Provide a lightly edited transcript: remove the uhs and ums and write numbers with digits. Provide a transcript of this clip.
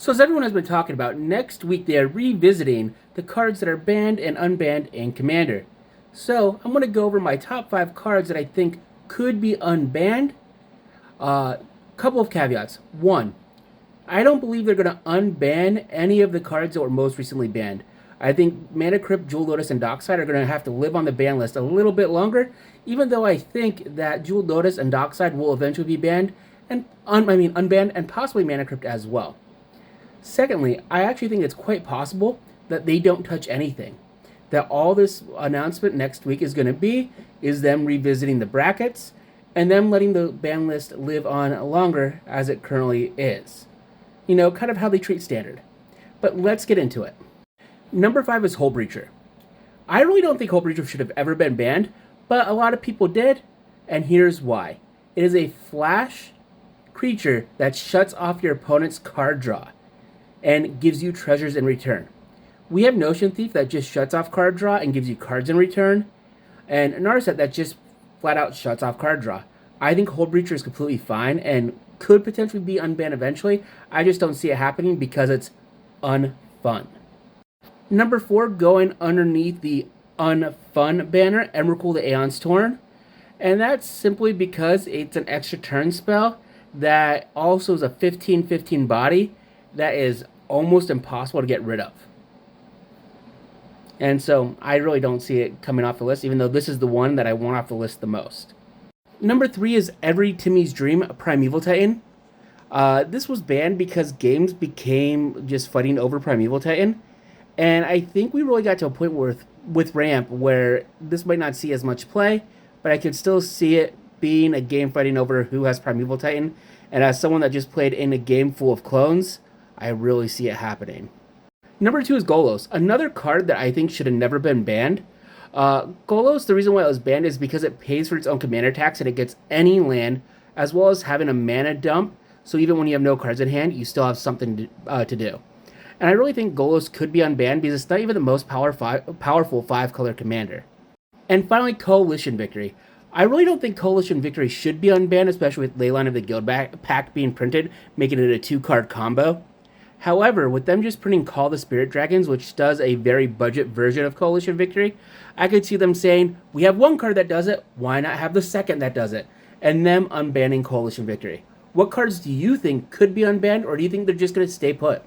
So as everyone has been talking about, next week they are revisiting the cards that are banned and unbanned in Commander. So I'm going to go over my top 5 cards that I think could be unbanned. Couple of caveats. One, I don't believe they're going to unban any of the cards that were most recently banned. I think Mana Crypt, Jewel Lotus, and Dockside are going to have to live on the ban list a little bit longer, even though I think that Jewel Lotus and Dockside will eventually be banned, and unbanned, and possibly Mana Crypt as well. Secondly, I actually think it's quite possible that they don't touch anything. That all this announcement next week is going to be is them revisiting the brackets and them letting the ban list live on longer as it currently is. You know, kind of how they treat Standard. But let's get into it. Number 5 is Hull Breacher. I really don't think Hull Breacher should have ever been banned, but a lot of people did, and here's why. It is a flash creature that shuts off your opponent's card draw and gives you treasures in return. We have Notion Thief that just shuts off card draw and gives you cards in return, and another set that just flat out shuts off card draw. I think Hull Breacher is completely fine and could potentially be unbanned eventually. I just don't see it happening because it's unfun. Number 4, going underneath the unfun banner, Emrakul the Aeon's Torn. And that's simply because it's an extra turn spell that also is a 15/15 body that is almost impossible to get rid of. And so I really don't see it coming off the list, even though this is the one that I want off the list the most. Number 3 is Every Timmy's Dream, Primeval Titan. This was banned because games became just fighting over Primeval Titan. And I think we really got to a point with Ramp where this might not see as much play, but I could still see it being a game fighting over who has Primeval Titan. And as someone that just played in a game full of clones, I really see it happening. Number 2 is Golos, another card that I think should have never been banned. Golos, the reason why it was banned is because it pays for its own commander tax and it gets any land, as well as having a mana dump, so even when you have no cards in hand, you still have something to do. And I really think Golos could be unbanned because it's not even the most powerful 5-color commander. And finally, Coalition Victory. I really don't think Coalition Victory should be unbanned, especially with Leyline of the Guild Pact being printed, making it a 2-card combo. However, with them just printing Call the Spirit Dragons, which does a very budget version of Coalition Victory, I could see them saying, we have one card that does it, why not have the second that does it? And them unbanning Coalition Victory. What cards do you think could be unbanned, or do you think they're just going to stay put?